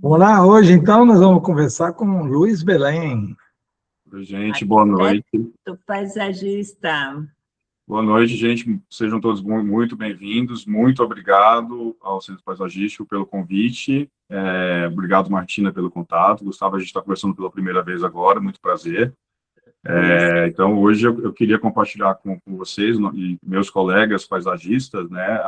Olá, hoje então nós vamos conversar com o Luiz Belém. Oi, gente, boa noite. Do paisagista. Boa noite, gente. Sejam todos muito bem-vindos. Muito obrigado ao Centro Paisagístico pelo convite. Obrigado, Martina, pelo contato. Gustavo, a gente está conversando pela primeira vez agora, muito prazer. Então, hoje eu queria compartilhar com vocês e meus colegas paisagistas, né,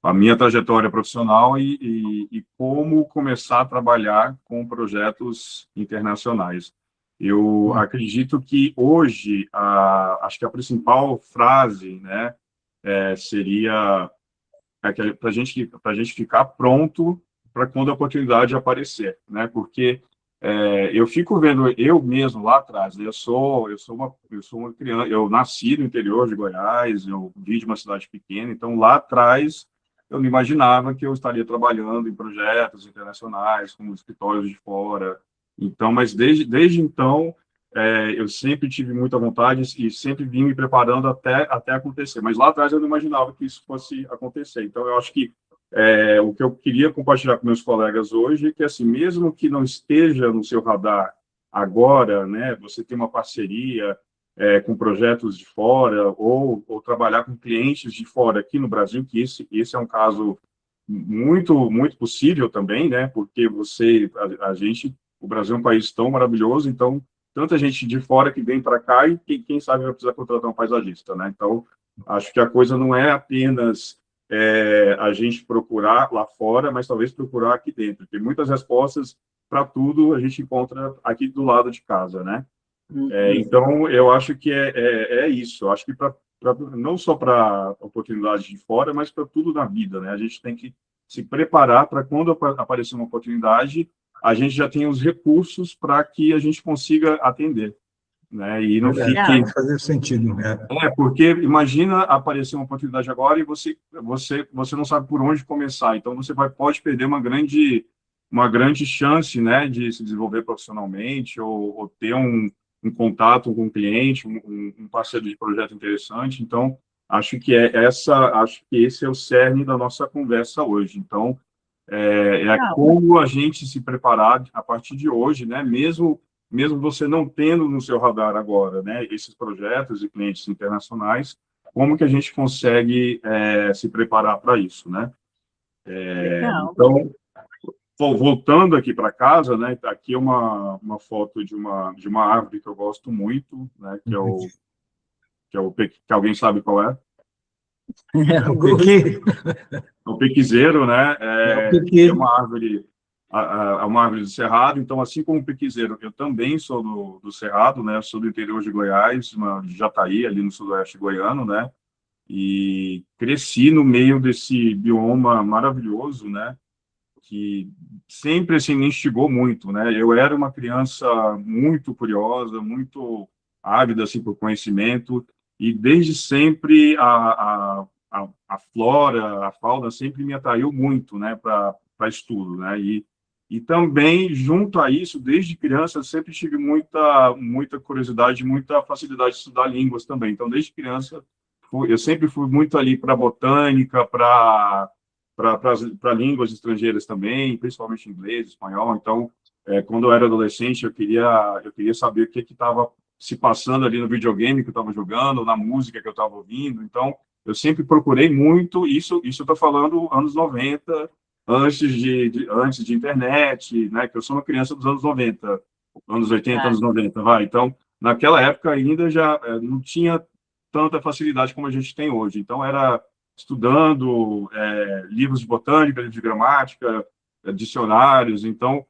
a minha trajetória profissional e como começar a trabalhar com projetos internacionais. Eu acredito que hoje, acho que a principal frase, né, seria para a gente ficar pronto para quando a oportunidade aparecer, né? Porque eu fico vendo eu mesmo lá atrás, né? Eu sou uma criança, eu nasci no interior de Goiás, eu vim de uma cidade pequena, então lá atrás eu não imaginava que eu estaria trabalhando em projetos internacionais, com escritórios de fora. Então, mas desde então, eu sempre tive muita vontade e sempre vim me preparando até acontecer. Mas lá atrás eu não imaginava que isso fosse acontecer. Então, eu acho que o que eu queria compartilhar com meus colegas hoje é que, assim, mesmo que não esteja no seu radar agora, né, você tem uma parceria com projetos de fora ou trabalhar com clientes de fora aqui no Brasil, que esse é um caso muito possível também, né? Porque a gente, o Brasil é um país tão maravilhoso, então tanta gente de fora que vem para cá e quem sabe vai precisar contratar um paisagista, né? Então acho que a coisa não é apenas a gente procurar lá fora, mas talvez procurar aqui dentro. Tem muitas respostas para tudo a gente encontra aqui do lado de casa, né? Então, eu acho que é isso. Eu acho que não só para oportunidades de fora, mas para tudo na vida, né? A gente tem que se preparar para quando aparecer uma oportunidade, a gente já tem os recursos para que a gente consiga atender, né? E não fique... Vai fazer sentido. Porque imagina aparecer uma oportunidade agora e você não sabe por onde começar. Então, você pode perder uma grande chance, né, de se desenvolver profissionalmente ou ter um contato com um cliente, um parceiro de projeto interessante. Então, acho que esse é o cerne da nossa conversa hoje. Então, como a gente se preparar a partir de hoje, né, mesmo você não tendo no seu radar agora, né, esses projetos e clientes internacionais, como que a gente consegue se preparar para isso, né? Então, voltando aqui para casa, né? Aqui é uma foto de uma árvore que eu gosto muito, né? Que alguém sabe qual é? O Pequi? O pequizeiro, né? O Pequi. É uma árvore do Cerrado. Então, assim como o pequizeiro, eu também sou do Cerrado, né? Sou do interior de Goiás, de Jataí, ali no sudoeste goiano, né? E cresci no meio desse bioma maravilhoso, né? Que sempre assim, me instigou muito, né? Eu era uma criança muito curiosa, muito ávida assim, por conhecimento, e desde sempre a flora, a fauna sempre me atraiu muito, né, para estudo, né? E também, junto a isso, desde criança, eu sempre tive muita curiosidade, muita facilidade de estudar línguas também. Então, desde criança, eu sempre fui muito ali para botânica, para línguas estrangeiras também, principalmente inglês, espanhol. Então, quando eu era adolescente, eu queria saber o que estava se passando ali no videogame que eu estava jogando, na música que eu estava ouvindo. Então, eu sempre procurei muito, isso eu estou falando anos 90, antes de internet, né, que eu sou uma criança dos anos 90, anos 80, anos 90, vai. Então, naquela época ainda já não tinha tanta facilidade como a gente tem hoje. Então, era estudando livros de botânica, livros de gramática, dicionários. Então,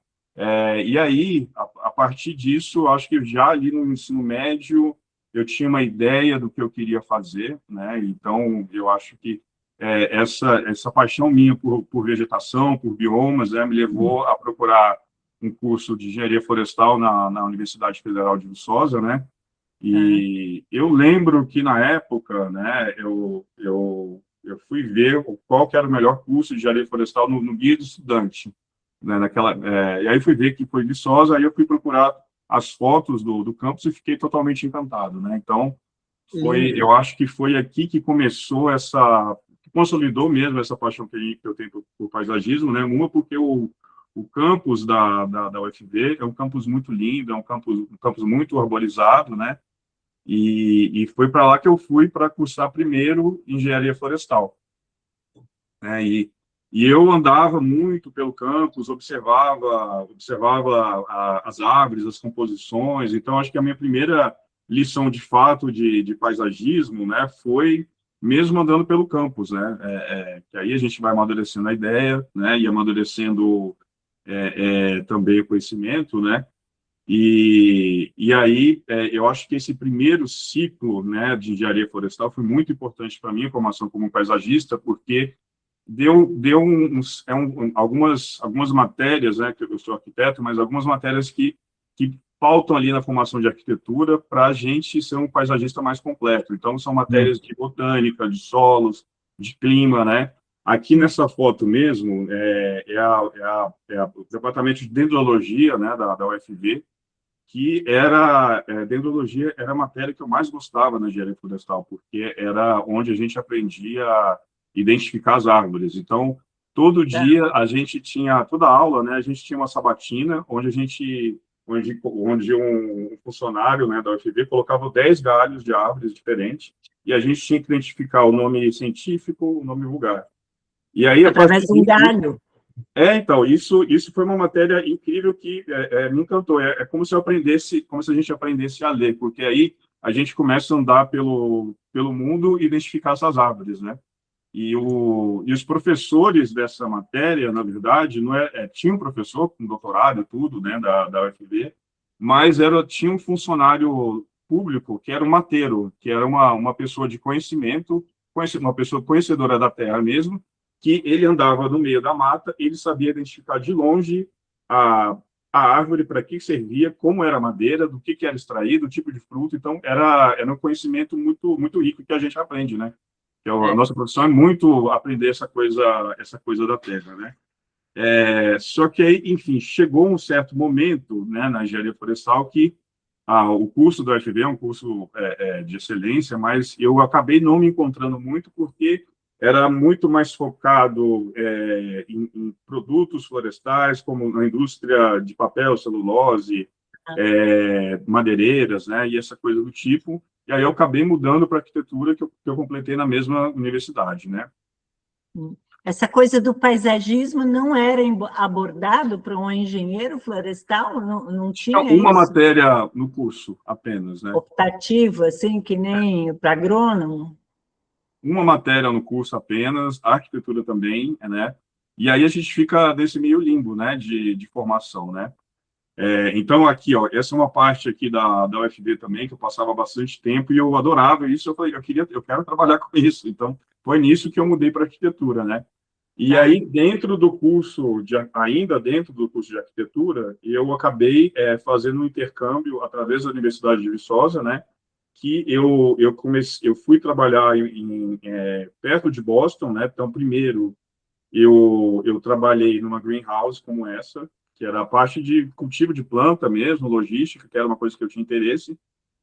e aí, a partir disso, acho que já ali no ensino médio, eu tinha uma ideia do que eu queria fazer, né? Então, eu acho que essa paixão minha por vegetação, por biomas, me levou a procurar um curso de engenharia florestal na Universidade Federal de Viçosa, né? E eu lembro que, na época, né, eu fui ver qual que era o melhor curso de engenharia florestal no Guia do Estudante, né, e aí fui ver que foi Viçosa, aí eu fui procurar as fotos do campus e fiquei totalmente encantado, né? Então, eu acho que foi aqui que começou que consolidou mesmo essa paixão que eu tenho por paisagismo, né? Uma porque o o campus da UFV é um campus muito lindo, é um campus muito arborizado, né? E foi para lá que eu fui para cursar primeiro engenharia florestal, né? E eu andava muito pelo campus, observava as árvores, as composições. Então, acho que a minha primeira lição de fato de paisagismo, né, foi mesmo andando pelo campus, né? Que aí a gente vai amadurecendo a ideia, né, e amadurecendo também o conhecimento, né? E aí, eu acho que esse primeiro ciclo, né, de engenharia florestal foi muito importante para a minha formação como paisagista, porque deu algumas matérias, né, que eu sou arquiteto, mas algumas matérias que faltam ali na formação de arquitetura para a gente ser um paisagista mais completo. Então, são matérias de botânica, de solos, de clima, né? Aqui nessa foto mesmo, o departamento de dendrologia, né, da UFV, que dendrologia era a matéria que eu mais gostava na engenharia florestal, porque era onde a gente aprendia a identificar as árvores. Então, todo dia a gente tinha, toda aula, né, a gente tinha uma sabatina onde um funcionário, né, da UFV colocava 10 galhos de árvores diferentes e a gente tinha que identificar o nome científico, o nome vulgar. E aí, através de um galho. Então, isso foi uma matéria incrível que me encantou. É como se a gente aprendesse a ler, porque aí a gente começa a andar pelo mundo e identificar essas árvores, né? E os professores dessa matéria, na verdade, não tinha um professor com doutorado e tudo, né, da UFV, mas tinha um funcionário público que era um mateiro, que era uma pessoa de conhecimento, uma pessoa conhecedora da terra mesmo, que ele andava no meio da mata, ele sabia identificar de longe a árvore, para que servia, como era a madeira, do que era extraído, o tipo de fruto. Então, era um conhecimento muito, muito rico que a gente aprende, né? A nossa profissão é muito aprender essa coisa da terra, né? Só que aí, enfim, chegou um certo momento, né, na engenharia florestal que o curso da UFV é um curso de excelência, mas eu acabei não me encontrando muito porque era muito mais focado em produtos florestais, como na indústria de papel, celulose, madeireiras, né, e essa coisa do tipo. E aí eu acabei mudando para arquitetura, que eu completei na mesma universidade, né. Essa coisa do paisagismo não era abordado para um engenheiro florestal? Não tinha uma isso? matéria no curso apenas, né. Optativo, assim, que nem para agrônomo? Uma matéria no curso apenas, a arquitetura também, né? E aí a gente fica nesse meio limbo, né, de formação, né? Então, aqui, ó, essa é uma parte aqui da UFB também, que eu passava bastante tempo e eu adorava isso. Eu falei, eu quero trabalhar com isso. Então, foi nisso que eu mudei para arquitetura, né? E aí, ainda dentro do curso de arquitetura, eu acabei fazendo um intercâmbio através da Universidade de Viçosa, né? Que eu fui trabalhar perto de Boston, né? Então, primeiro, eu trabalhei numa greenhouse como essa, que era a parte de cultivo de planta mesmo, logística, que era uma coisa que eu tinha interesse.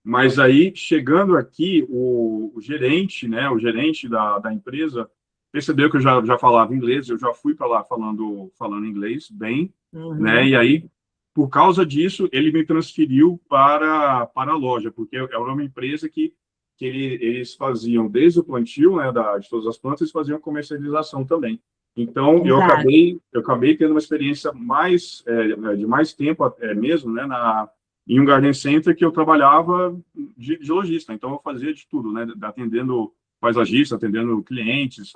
Mas aí, chegando aqui, o gerente, né? O gerente da empresa percebeu que eu já falava inglês, eu já fui para lá falando inglês bem, né? E aí, por causa disso, ele me transferiu para a loja, porque era uma empresa que eles faziam desde o plantio, né, de todas as plantas, eles faziam comercialização também. Então, eu acabei tendo uma experiência de mais tempo mesmo, né, em um garden center que eu trabalhava de lojista. Então, eu fazia de tudo, né, atendendo paisagista, atendendo clientes,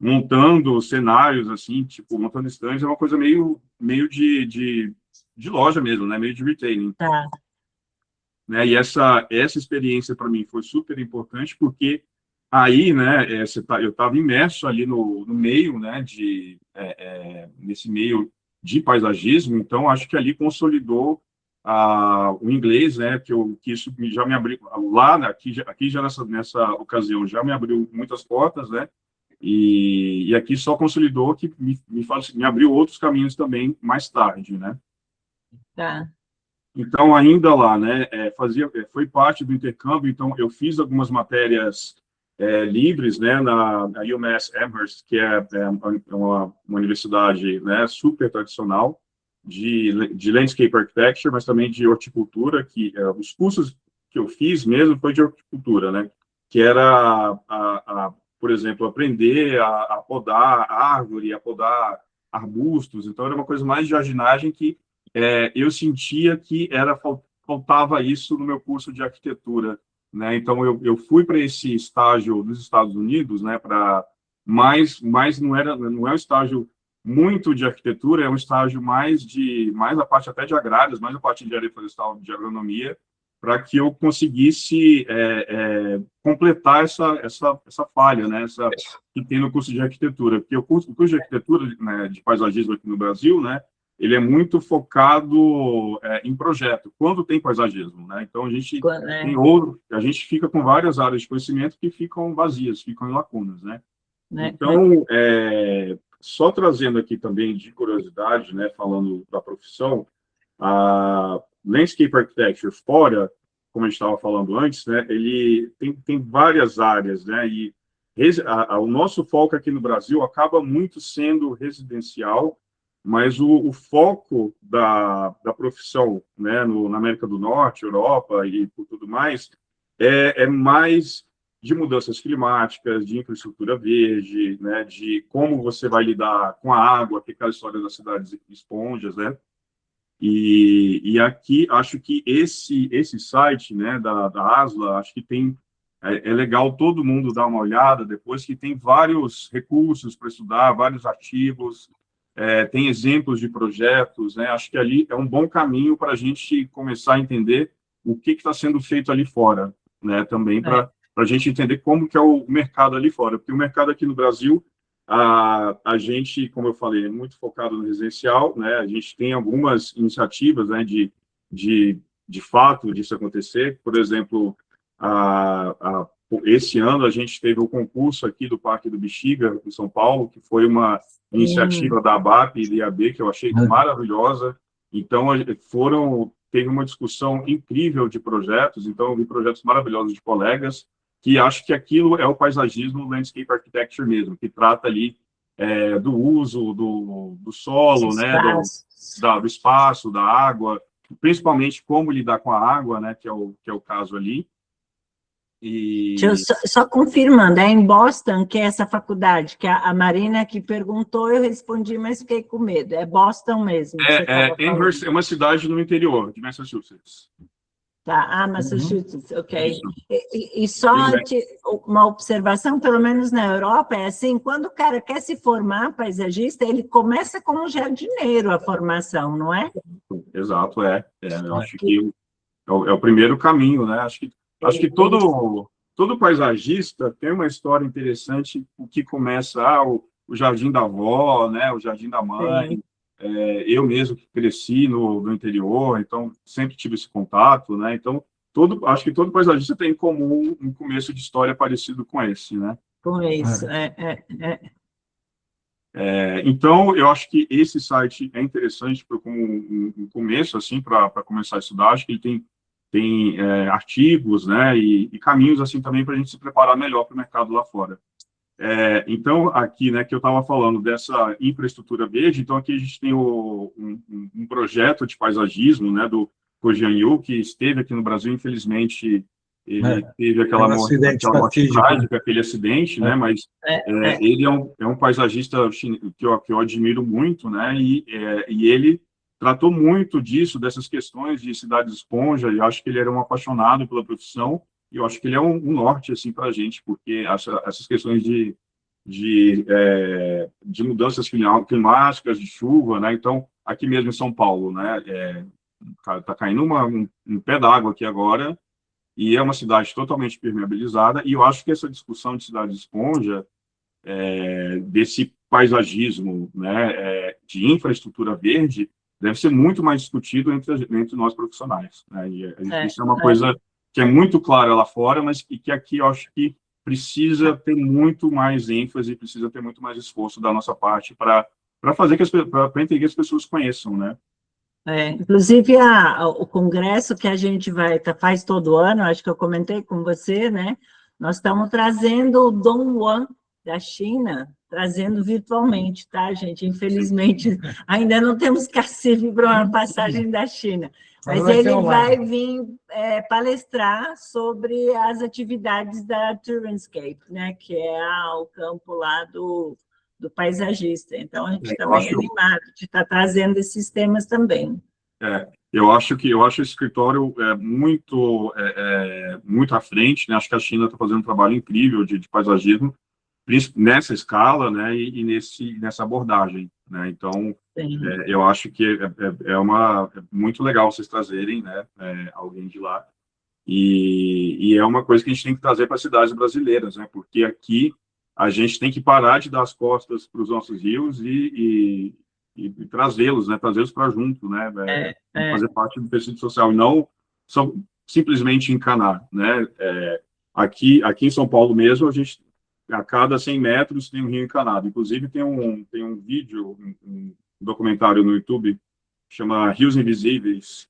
montando cenários, assim, tipo, montando estandes, é uma coisa meio de loja mesmo, né, meio de retailing. Tá. Né, e essa experiência para mim foi super importante porque aí, né, eu estava imerso ali no meio, né, nesse meio de paisagismo, então acho que ali consolidou o inglês, né, que isso já me abriu lá, né, aqui já nessa ocasião já me abriu muitas portas, né, e aqui só consolidou que me abriu outros caminhos também mais tarde, né. Tá. Então, ainda lá, né, foi parte do intercâmbio, então eu fiz algumas matérias livres, né, na UMass Amherst, que é uma universidade, né, super tradicional de landscape architecture, mas também de horticultura, que os cursos que eu fiz mesmo foi de horticultura, né, que era, por exemplo, aprender a podar árvore, a podar arbustos, então era uma coisa mais de jardinagem que eu sentia que faltava isso no meu curso de arquitetura, né? Então eu fui para esse estágio nos Estados Unidos, né? Mas não é um estágio muito de arquitetura, é um estágio mais a parte até de agrários, mais a parte de engenharia florestal, de agronomia, para que eu conseguisse completar essa falha, né? Que tem no curso de arquitetura, porque o curso de arquitetura, né, de paisagismo aqui no Brasil, né? Ele é muito focado em projeto, quando tem paisagismo, né? Então, a gente fica com várias áreas de conhecimento que ficam vazias, ficam em lacunas, né? Então, só trazendo aqui também de curiosidade, né, falando da profissão, a Landscape Architecture fora, como a gente estava falando antes, né, ele tem várias áreas, né, e o nosso foco aqui no Brasil acaba muito sendo residencial, mas o foco da profissão, né, na América do Norte, Europa e por tudo mais, é mais de mudanças climáticas, de infraestrutura verde, né, de como você vai lidar com a água, que é aquela história das cidades esponjas, né, e aqui acho que esse site, né, da ASLA, acho que é legal todo mundo dar uma olhada depois, que tem vários recursos para estudar, vários artigos, tem exemplos de projetos, né? Acho que ali é um bom caminho para a gente começar a entender o que está sendo feito ali fora, né? Também para a gente entender como que é o mercado ali fora, porque o mercado aqui no Brasil, a gente, como eu falei, é muito focado no residencial, né? A gente tem algumas iniciativas, né, de fato disso acontecer. Por exemplo, esse ano a gente teve o concurso aqui do Parque do Bexiga, em São Paulo, que foi uma iniciativa da ABAP e da IAB, que eu achei maravilhosa. Então, teve uma discussão incrível de projetos, então eu vi projetos maravilhosos de colegas, que acho que aquilo é o paisagismo landscape architecture mesmo, que trata ali do uso do solo, né, do espaço, da água, principalmente como lidar com a água, né, que é o caso ali. Deixa eu só confirmando, é em Boston que é essa faculdade, que a Marina que perguntou, eu respondi, mas fiquei com medo. É Boston mesmo? Amherst é uma cidade no interior de Massachusetts. Tá, Massachusetts, ok. E só uma observação, pelo menos na Europa, é assim, quando o cara quer se formar paisagista, ele começa como jardineiro a formação, não é? Exato, eu acho que é o primeiro caminho, né? Acho que todo paisagista tem uma história interessante, o que começa o jardim da avó, né? O jardim da mãe. Eu mesmo que cresci no interior, então sempre tive esse contato, né? Então acho que todo paisagista tem em comum um começo de história parecido com esse, né? Com isso, Então, eu acho que esse site é interessante como um começo, assim, para começar a estudar. Acho que ele tem artigos, né, e caminhos, assim, também para a gente se preparar melhor para o mercado lá fora. Então, aqui, né, que eu estava falando dessa infraestrutura verde, então aqui a gente tem um projeto de paisagismo, né, do Kojian Yu, que esteve aqui no Brasil, infelizmente, ele teve aquela morte trágica, aquele acidente, né, mas ele é um paisagista que eu admiro muito, né, e ele tratou muito dessas questões de cidades esponja, e acho que ele era um apaixonado pela profissão, e eu acho que ele é um norte, assim, para a gente, porque essas questões de mudanças climáticas, de chuva, né, então, aqui mesmo em São Paulo, né, tá caindo um pé d'água aqui agora, e é uma cidade totalmente permeabilizada, e eu acho que essa discussão de cidade esponja, desse paisagismo, né, de infraestrutura verde, deve ser muito mais discutido entre nós profissionais, né, e isso é uma coisa que é muito clara lá fora, mas que aqui eu acho que precisa ter muito mais ênfase, precisa ter muito mais esforço da nossa parte para fazer para entender que as pessoas conheçam, né? Inclusive, o congresso que a gente faz todo ano, acho que eu comentei com você, né? Nós estamos trazendo o Dongguan da China, trazendo virtualmente, tá, gente? Infelizmente, ainda não temos cacife para uma passagem da China. Mas ele vai vir palestrar sobre as atividades da Touriscape, né? Que é o campo lá do paisagista. Então, a gente também é animado de estar trazendo esses temas também. Eu acho esse escritório muito à frente, né? Acho que a China está fazendo um trabalho incrível de paisagismo nessa escala, né? E nessa abordagem, né? Então, eu acho que é muito legal vocês trazerem, né? Alguém de lá, e é uma coisa que a gente tem que trazer para as cidades brasileiras, né? Porque aqui a gente tem que parar de dar as costas para os nossos rios e trazê-los, né? Trazê-los para junto, né? Fazer parte do tecido social, e não simplesmente encanar, né? Aqui em São Paulo mesmo, a gente, a cada 100 metros tem um rio encanado. Inclusive, tem um vídeo, um documentário no YouTube, que chama Rios Invisíveis,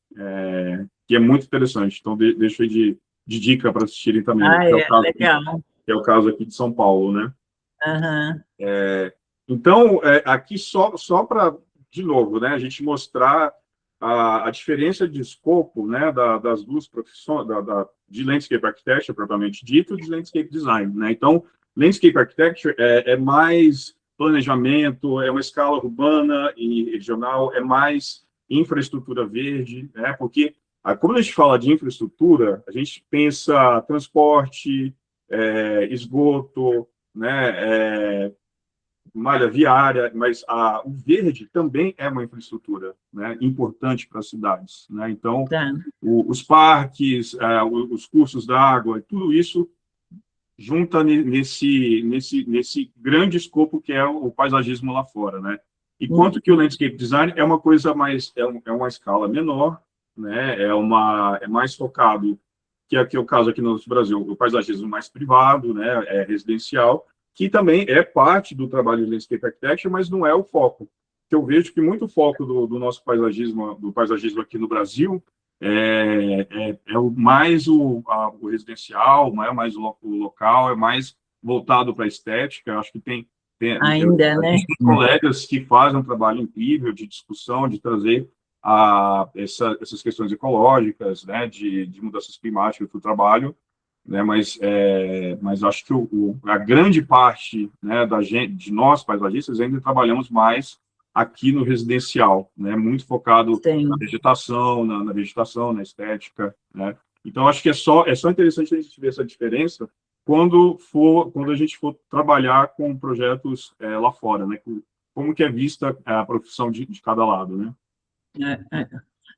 que é muito interessante. Então, deixo aí de dica para assistirem também. Legal. Que é o caso aqui de São Paulo, né? Uhum. Então, aqui só para, de novo, né, a gente mostrar a diferença de escopo, né, das duas profissões, de landscape architecture, propriamente dito, e de landscape design, né? Então, landscape architecture é mais planejamento, é uma escala urbana e regional, é mais infraestrutura verde, né? Porque quando a gente fala de infraestrutura, a gente pensa transporte, esgoto, né, malha viária, mas o verde também é uma infraestrutura, né, importante para as cidades, né? Então, os parques, os cursos d'água, tudo isso junta nesse grande escopo que é o paisagismo lá fora, né? Enquanto que o landscape design é uma coisa mais, é uma escala menor, né? É mais focado, que é o caso aqui no Brasil, o paisagismo mais privado, né? Residencial, que também é parte do trabalho de landscape architecture, mas não é o foco. Que eu vejo que muito foco do nosso paisagismo aqui no Brasil mais o residencial, não é mais o local, é mais voltado para a estética. Eu acho que tem ainda, né? Colegas que fazem um trabalho incrível de discussão, de trazer essas questões ecológicas, né, de mudanças climáticas para o trabalho, né, mas acho que a grande parte, né, de nós paisagistas ainda trabalhamos mais aqui no residencial, né, muito focado na vegetação, na vegetação, na estética, né. Então acho que é só interessante a gente ver essa diferença quando a gente for trabalhar com projetos lá fora, né, como que é vista a profissão de cada lado, né.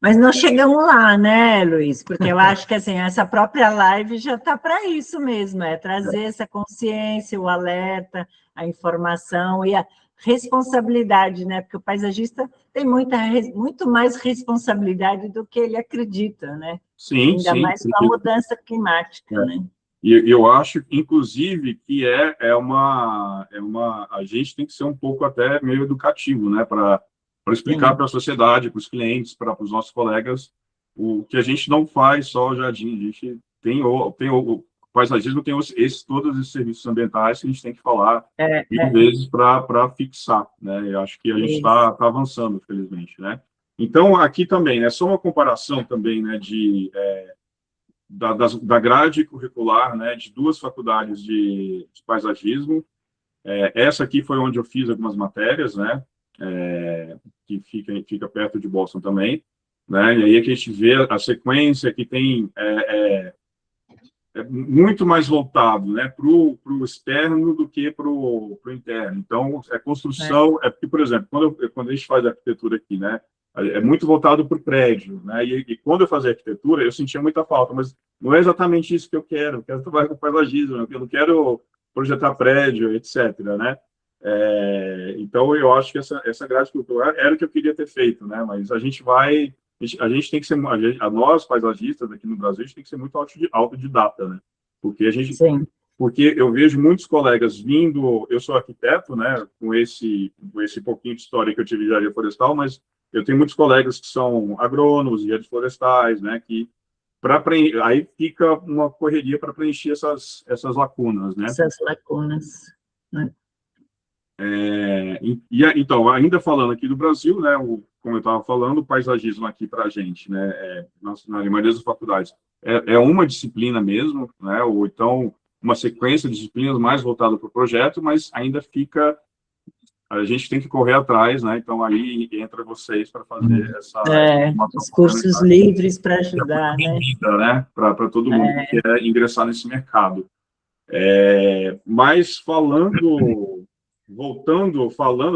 Mas nós chegamos lá, né, Luiz? Porque eu acho que assim, essa própria live já está para isso mesmo, trazer essa consciência, o alerta, a informação e a responsabilidade, né? Porque o paisagista tem muito mais responsabilidade do que ele acredita, né? Sim, ainda mais com a mudança climática, né? E eu acho, inclusive, que a gente tem que ser um pouco até meio educativo, né? Para explicar para a sociedade, para os clientes, para os nossos colegas, o que a gente não faz só o jardim. A gente tem o paisagismo, tem todos esses serviços ambientais que a gente tem que falar mil vezes para fixar, né? Eu acho que a gente está avançando, felizmente, né? Então, aqui também, né? Só uma comparação também, né? Da grade curricular, né? De duas faculdades de paisagismo. Essa aqui foi onde eu fiz algumas matérias, né? Que fica perto de Boston também, né? E aí que a gente vê a sequência que tem muito mais voltado, né, para o externo do que para o interno. Então, construção, porque, por exemplo, quando a gente faz arquitetura aqui, né, é muito voltado para o prédio, né, e quando eu fazia arquitetura, eu sentia muita falta, mas não é exatamente isso que eu quero trabalhar com paisagismo, eu não quero projetar prédio, etc., né. Então, eu acho que essa grade cultural era o que eu queria ter feito, né, mas a gente tem que ser, nós paisagistas aqui no Brasil, a gente tem que ser muito autodidata, né? Porque eu vejo muitos colegas vindo, eu sou arquiteto, né? Com esse pouquinho de história que eu tive de engenharia florestal, mas eu tenho muitos colegas que são agrônomos, engenheiros florestais, né? Que aí fica uma correria para preencher essas lacunas, né? Essas lacunas. Né? Então, ainda falando aqui do Brasil, né, como eu estava falando, o paisagismo aqui para a gente, né, na maioria das faculdades, é uma disciplina mesmo, né, ou então uma sequência de disciplinas mais voltada para o projeto, mas ainda fica, a gente tem que correr atrás, né, então aí entra vocês para fazer essa os cursos livres para ajudar, né, para todo mundo que quer ingressar nesse mercado. Mas falando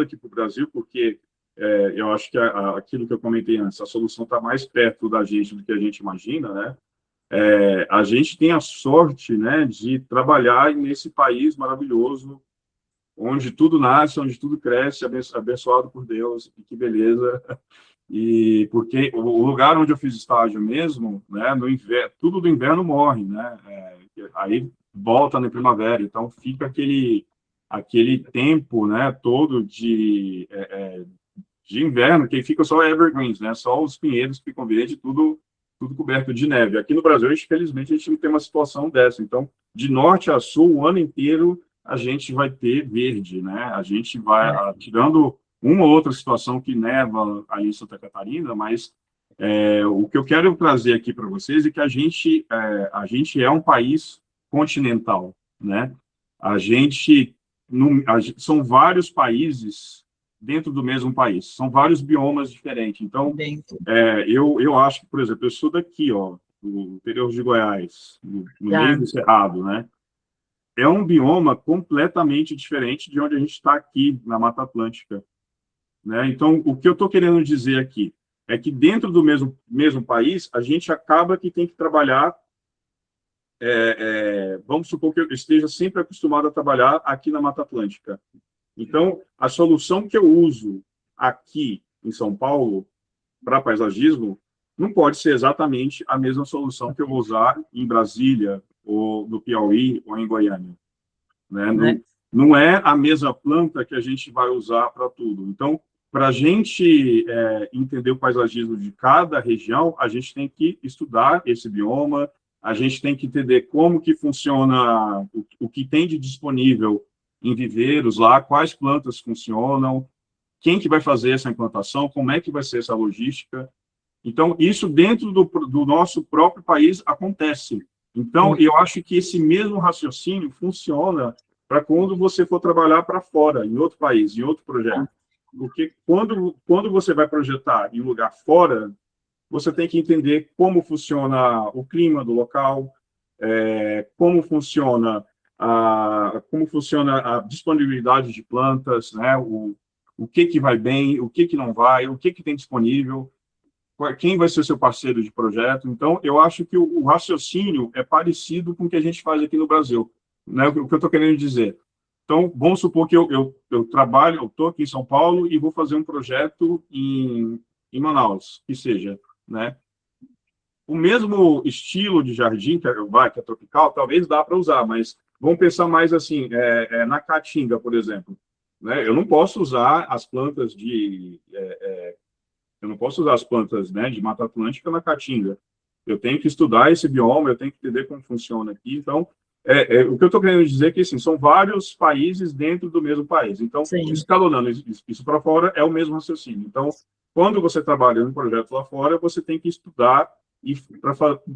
aqui para o Brasil, porque eu acho que aquilo que eu comentei antes, a solução está mais perto da gente do que a gente imagina, né? A gente tem a sorte, né, de trabalhar nesse país maravilhoso, onde tudo nasce, onde tudo cresce, abençoado por Deus, e que beleza. E porque o lugar onde eu fiz estágio mesmo, né, no inverno, tudo do inverno morre, né? Aí volta na primavera, então fica aquele tempo, né, todo de inverno, que fica só evergreens, né, só os pinheiros que ficam verdes, tudo coberto de neve. Aqui no Brasil, infelizmente, a gente não tem uma situação dessa. Então, de norte a sul, o ano inteiro, a gente vai ter verde, né? A gente vai, tirando uma ou outra situação que neva ali em Santa Catarina, mas o que eu quero trazer aqui para vocês é que a gente é um país continental, né? São vários países dentro do mesmo país, são vários biomas diferentes. Então, eu acho que, por exemplo, eu sou daqui, ó, no interior de Goiás, no meio do Cerrado, né? É um bioma completamente diferente de onde a gente está aqui, na Mata Atlântica, né? Então, o que eu estou querendo dizer aqui é que dentro do mesmo país, a gente acaba que tem que trabalhar, vamos supor que eu esteja sempre acostumado a trabalhar aqui na Mata Atlântica. Então, a solução que eu uso aqui em São Paulo para paisagismo não pode ser exatamente a mesma solução que eu vou usar em Brasília, ou no Piauí, ou em Goiânia, né? Não é a mesma planta que a gente vai usar para tudo. Então, para a gente entender o paisagismo de cada região, a gente tem que estudar esse bioma, a gente tem que entender como que funciona, o que tem de disponível em viveiros lá, quais plantas funcionam, quem que vai fazer essa implantação, como é que vai ser essa logística. Então, isso dentro do nosso próprio país acontece. Então, eu acho que esse mesmo raciocínio funciona para quando você for trabalhar para fora, em outro país, em outro projeto. Porque quando você vai projetar em um lugar fora, você tem que entender como funciona o clima do local, como funciona a disponibilidade de plantas, né? O que vai bem, o que não vai, o que tem disponível, quem vai ser o seu parceiro de projeto. Então, eu acho que o raciocínio é parecido com o que a gente faz aqui no Brasil, né? O que eu estou querendo dizer. Então, vamos supor que eu estou aqui em São Paulo e vou fazer um projeto em Manaus, que seja, né? O mesmo estilo de jardim que é tropical, talvez dá para usar, mas vamos pensar mais assim, na Caatinga, por exemplo, né? Eu não posso usar as plantas né, de Mata Atlântica na Caatinga. Eu tenho que estudar esse bioma, eu tenho que entender como funciona aqui. Então, o que eu estou querendo dizer é que assim, são vários países dentro do mesmo país. Então, escalonando isso para fora é o mesmo raciocínio. Então, quando você trabalha num projeto lá fora, você tem que estudar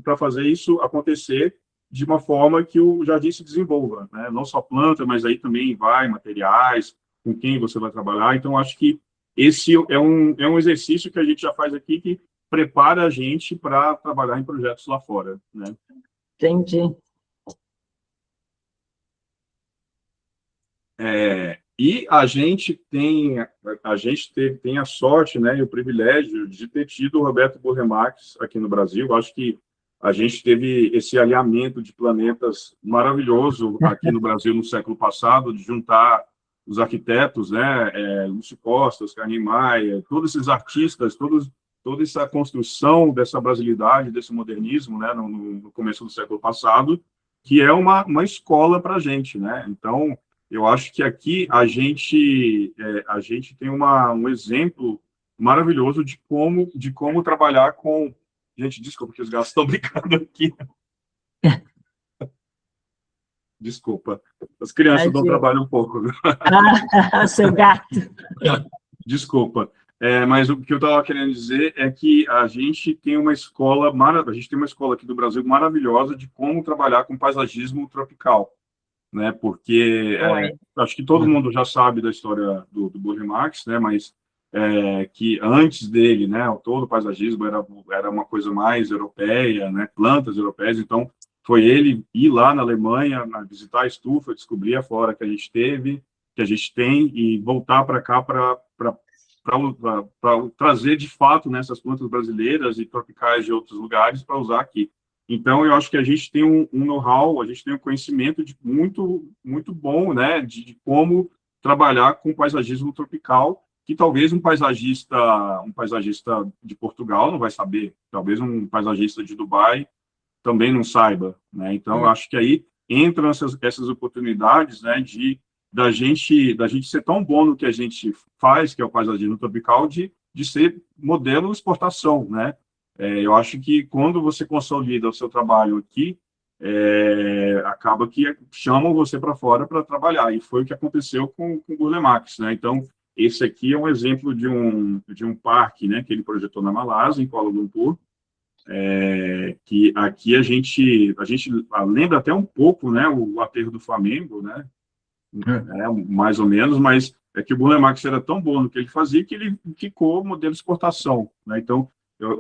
para fazer isso acontecer de uma forma que o jardim se desenvolva, né? Não só planta, mas aí também vai materiais, com quem você vai trabalhar. Então, acho que esse é um exercício que a gente já faz aqui que prepara a gente para trabalhar em projetos lá fora, né? Entendi. E a gente tem a sorte, né, e o privilégio de ter tido o Roberto Burle-Marx aqui no Brasil. Acho que a gente teve esse alinhamento de planetas maravilhoso aqui no Brasil no século passado, de juntar os arquitetos, né, Lúcio Costa, Oscar Niemeyer, todos esses artistas, toda essa construção dessa brasilidade, desse modernismo, né, no começo do século passado, que é uma escola para a gente, né? Então, eu acho que aqui a gente tem um exemplo maravilhoso de como trabalhar com Gente, desculpa que os gatos estão brincando aqui. Desculpa. As crianças dão trabalho um pouco. Seu gato. Desculpa. Mas o que eu estava querendo dizer é que a gente tem uma escola aqui do Brasil maravilhosa de como trabalhar com paisagismo tropical, né? Porque acho que todo mundo já sabe da história do Burle Marx, né? Mas que antes dele, né? Todo o paisagismo era uma coisa mais europeia, né? Plantas europeias. Então foi ele ir lá na Alemanha, visitar a estufa, descobrir a flora que a gente teve, que a gente tem, e voltar para cá para trazer, de fato, essas plantas brasileiras e tropicais de outros lugares para usar aqui. Então, eu acho que a gente tem um know-how, a gente tem um conhecimento muito, muito bom, né, de como trabalhar com paisagismo tropical, que talvez um paisagista de Portugal não vai saber, talvez um paisagista de Dubai também não saiba, né? Então, eu acho que aí entram essas oportunidades, né, da gente ser tão bom no que a gente faz, que é o paisagismo tropical, de ser modelo exportação, né? Eu acho que quando você consolida o seu trabalho aqui, acaba que chamam você para fora para trabalhar, e foi o que aconteceu com o Burle Marx, né? Então, esse aqui é um exemplo de um parque, né, que ele projetou na Malásia, em Kuala Lumpur, que aqui a gente lembra até um pouco, né, o aterro do Flamengo, né? Mais ou menos, mas é que o Burle Marx era tão bom no que ele fazia que ele ficou modelo de exportação, né? Então,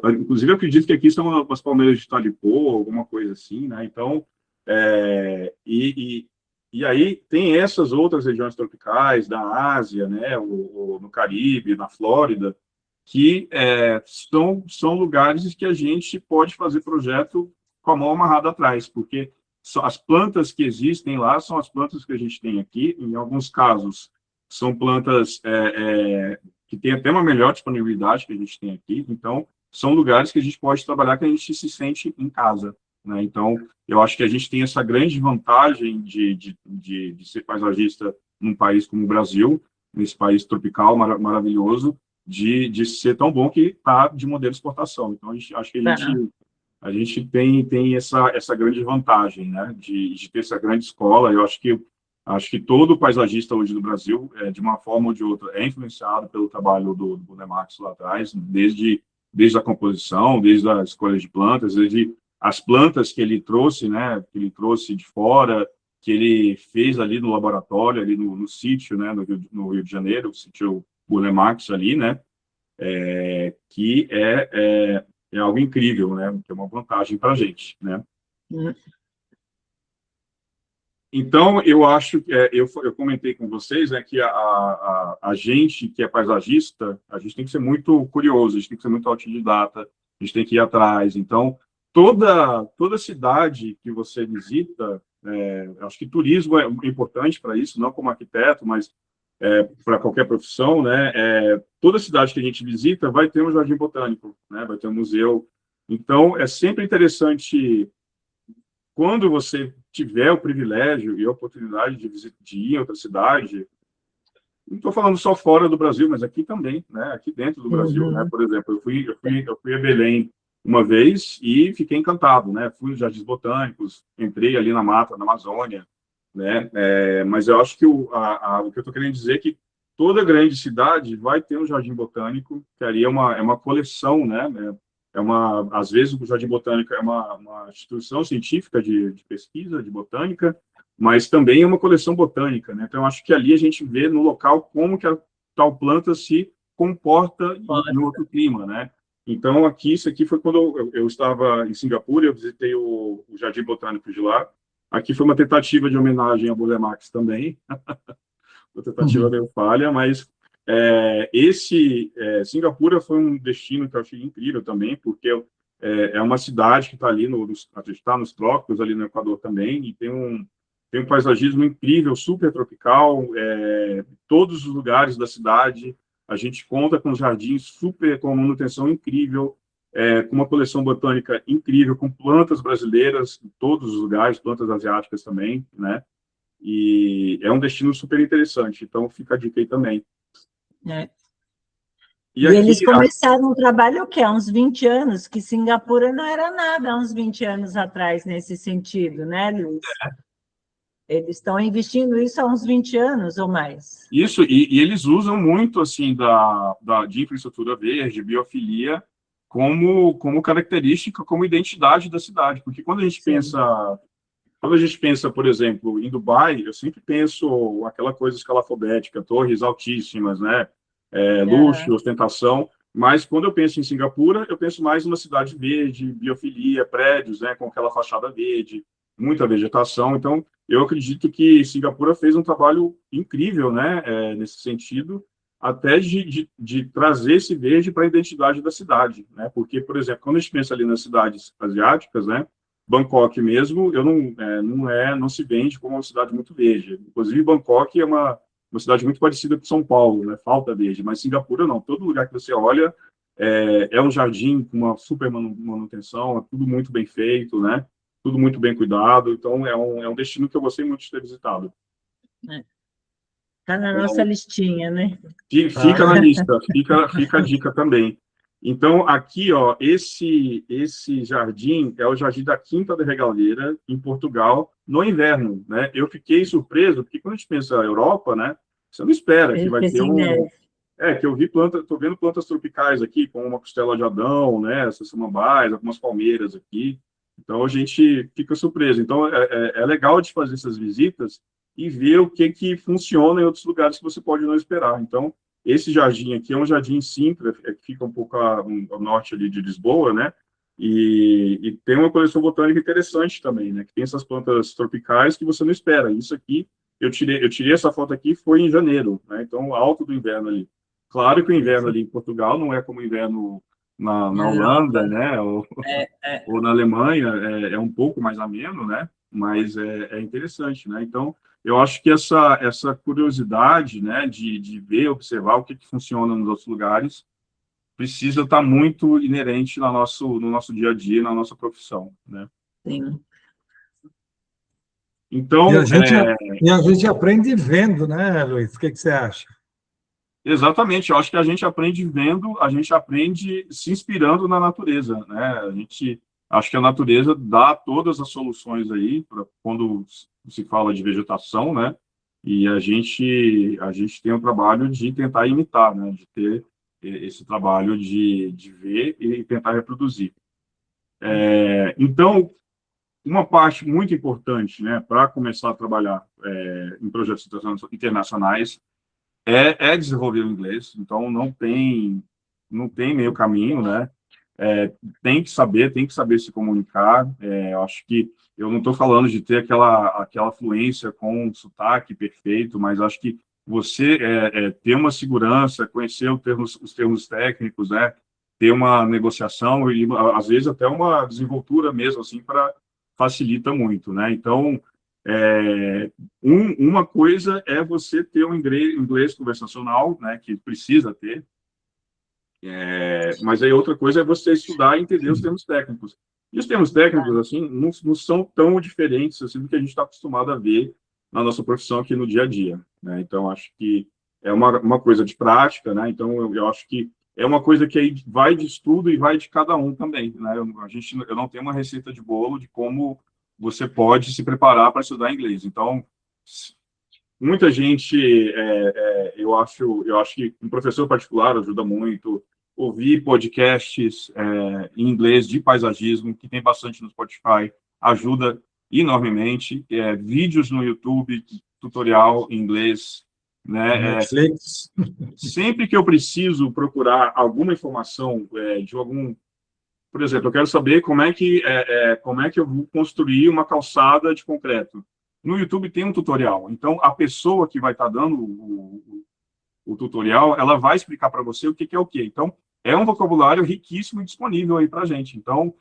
inclusive, eu acredito que aqui são as palmeiras de Talipô, alguma coisa assim, né? Então, e aí tem essas outras regiões tropicais da Ásia, né? No Caribe, na Flórida, que são lugares que a gente pode fazer projeto com a mão amarrada atrás, porque as plantas que existem lá são as plantas que a gente tem aqui. Em alguns casos, são plantas que têm até uma melhor disponibilidade que a gente tem aqui. Então, são lugares que a gente pode trabalhar que a gente se sente em casa, né? Então, eu acho que a gente tem essa grande vantagem de ser paisagista num país como o Brasil, nesse país tropical maravilhoso, de ser tão bom que está de modelo de exportação. Então, acho que a gente tem essa grande vantagem, né, de ter essa grande escola. Eu acho que todo paisagista hoje no Brasil, de uma forma ou de outra, é influenciado pelo trabalho do Burle Marx lá atrás, desde a composição, desde a escolha de plantas, desde as plantas que ele trouxe, né, que ele trouxe de fora, que ele fez ali no laboratório, ali no sítio, né, no Rio de Janeiro, o sítio Burle Marx ali, né, que é algo incrível, né? Que é uma vantagem para a gente, né? Então, eu acho que eu comentei com vocês, né, que a gente que é paisagista, a gente tem que ser muito curioso, a gente tem que ser muito autodidata, a gente tem que ir atrás. Então, toda cidade que você visita, acho que turismo é importante para isso, não como arquiteto, mas para qualquer profissão, né? Toda cidade que a gente visita vai ter um jardim botânico, né? Vai ter um museu. Então, é sempre interessante, quando você tiver o privilégio e a oportunidade de ir a outra cidade, não estou falando só fora do Brasil, mas aqui também, né? Aqui dentro do Brasil, né? Por exemplo, eu fui a Belém uma vez e fiquei encantado, né? Fui nos jardins botânicos, entrei ali na mata, na Amazônia, né? Mas eu acho que o que eu estou querendo dizer é que toda grande cidade vai ter um jardim botânico, que ali é uma coleção, né? Às vezes o jardim botânico é uma instituição científica de pesquisa, de botânica, mas também é uma coleção botânica, né? Então, eu acho que ali a gente vê no local como que a tal planta se comporta em outro clima, né? Então, isso aqui foi quando eu estava em Singapura, eu visitei o Jardim Botânico de lá. Aqui foi uma tentativa de homenagem a Burle Marx também, a tentativa deu falha, mas Singapura foi um destino que eu achei incrível também, porque é uma cidade que está ali, está nos trópicos, ali no Equador também, e tem um paisagismo incrível, super tropical, todos os lugares da cidade. A gente conta com jardins super, com manutenção incrível, com uma coleção botânica incrível, com plantas brasileiras em todos os lugares, plantas asiáticas também, né? E é um destino super interessante, então fica a dica aí também. E eles começaram um trabalho o quê? Há uns 20 anos, que Singapura não era nada há uns 20 anos atrás, nesse sentido, né, Luiz? Eles estão investindo isso há uns 20 anos ou mais. Isso, e eles usam muito, assim, de infraestrutura verde, biofilia, como característica, como identidade da cidade. Porque quando a gente pensa, por exemplo, em Dubai, eu sempre penso aquela coisa escalafobética, torres altíssimas, né? Luxo, ostentação. Mas quando eu penso em Singapura, eu penso mais numa cidade verde, biofilia, prédios, né, com aquela fachada verde, muita vegetação. Então, eu acredito que Singapura fez um trabalho incrível, né, nesse sentido, até de trazer esse verde para a identidade da cidade, né? Porque, por exemplo, quando a gente pensa ali nas cidades asiáticas, né, Bangkok mesmo, não se vende como uma cidade muito verde. Inclusive, Bangkok é uma cidade muito parecida com São Paulo, né? Falta verde, mas Singapura não. Todo lugar que você olha é um jardim com uma super manutenção, é tudo muito bem feito, né? Tudo muito bem cuidado. Então, é um destino que eu gostei muito de ter visitado. Está na nossa listinha, né? Fica na lista, fica a dica também. Então, aqui, ó, esse jardim é o Jardim da Quinta da Regaleira, em Portugal, no inverno, né? Eu fiquei surpreso, porque quando a gente pensa na Europa, né, você não espera que vai ter que eu vi estou vendo plantas tropicais aqui, como uma costela de Adão, né, essas samambaias, algumas palmeiras aqui. Então, a gente fica surpreso. Então, é legal de fazer essas visitas e ver o que funciona em outros lugares que você pode não esperar. Então, esse jardim aqui é um jardim simples, que fica um pouco ao norte ali de Lisboa, né? E tem uma coleção botânica interessante também, né? Que tem essas plantas tropicais que você não espera. Isso aqui, eu tirei essa foto aqui, foi em janeiro, né? Então, alto do inverno ali. Claro que o inverno ali em Portugal não é como o inverno na Holanda, né? Ou na Alemanha, é um pouco mais ameno, né? Mas é interessante, né? Então, eu acho que essa curiosidade, né, de ver, observar o que funciona nos outros lugares, precisa estar muito inerente no nosso dia a dia, na nossa profissão, né? Sim. Então, e a gente aprende vendo, né, Luiz? O que você acha? Exatamente, eu acho que a gente aprende vendo, a gente aprende se inspirando na natureza, né? Acho que a natureza dá todas as soluções aí para quando se fala de vegetação, né? E a gente tem o trabalho de tentar imitar, né? De ter esse trabalho de ver e tentar reproduzir. Então, uma parte muito importante, né, para começar a trabalhar em projetos internacionais é desenvolver o inglês. Então, não tem meio caminho, né? Tem que saber se comunicar. Eu acho que eu não estou falando de ter aquela fluência com sotaque perfeito, mas acho que você ter uma segurança, conhecer os termos técnicos, né? Ter uma negociação e, às vezes, até uma desenvoltura mesmo, assim, facilita muito, né? Então, uma coisa é você ter um inglês conversacional, né? Que precisa ter, mas aí outra coisa é você estudar e entender os termos técnicos. E os termos técnicos, assim, não são tão diferentes assim, do que a gente está acostumado a ver na nossa profissão aqui no dia a dia, né? Então, acho que é uma coisa de prática, né? Então, eu acho que é uma coisa que aí vai de estudo e vai de cada um também, né? Eu não tenho uma receita de bolo de como você pode se preparar para estudar inglês. Então, muita gente, eu acho que um professor particular ajuda muito. Ouvir podcasts em inglês de paisagismo, que tem bastante no Spotify, ajuda enormemente. Vídeos no YouTube, tutorial em inglês, né? Sempre que eu preciso procurar alguma informação de algum... Por exemplo, eu quero saber como é que eu vou construir uma calçada de concreto. No YouTube tem um tutorial. Então, a pessoa que vai estar dando o tutorial, ela vai explicar para você o que é o quê. Então, é um vocabulário riquíssimo e disponível aí para a gente. Então,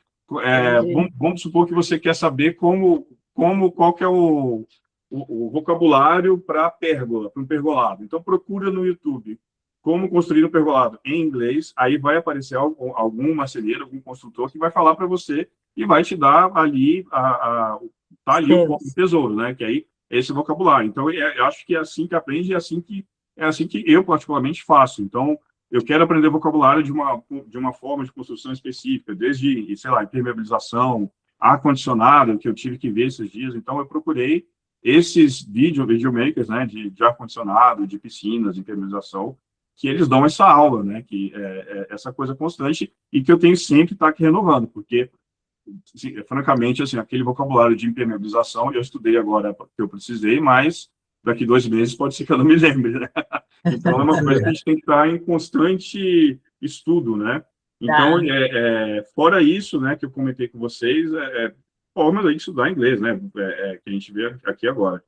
vamos supor que você quer saber qual que é o vocabulário para pérgola, para um pergolado. Então, procura no YouTube como construir um pergolado em inglês, aí vai aparecer algum marceneiro, algum construtor que vai falar para você e vai te dar ali, tá ali o tesouro, né? Que aí é esse vocabulário. Então, eu acho que é assim que aprende, é assim que eu particularmente faço. Então, eu quero aprender vocabulário de uma forma de construção específica, desde, sei lá, impermeabilização, ar-condicionado, que eu tive que ver esses dias. Então, eu procurei esses videomakers, né, de ar-condicionado, de piscinas, de impermeabilização, que eles dão essa aula, né, que é essa coisa constante e que eu tenho sempre que estar aqui renovando, porque, francamente, assim, aquele vocabulário de impermeabilização, eu estudei agora porque eu precisei, mas daqui 2 meses pode ser que eu não me lembre, né? Então, é uma coisa que a gente tem que estar em constante estudo, né? Então, fora isso, né, que eu comentei com vocês, formas de estudar inglês, né, que a gente vê aqui agora.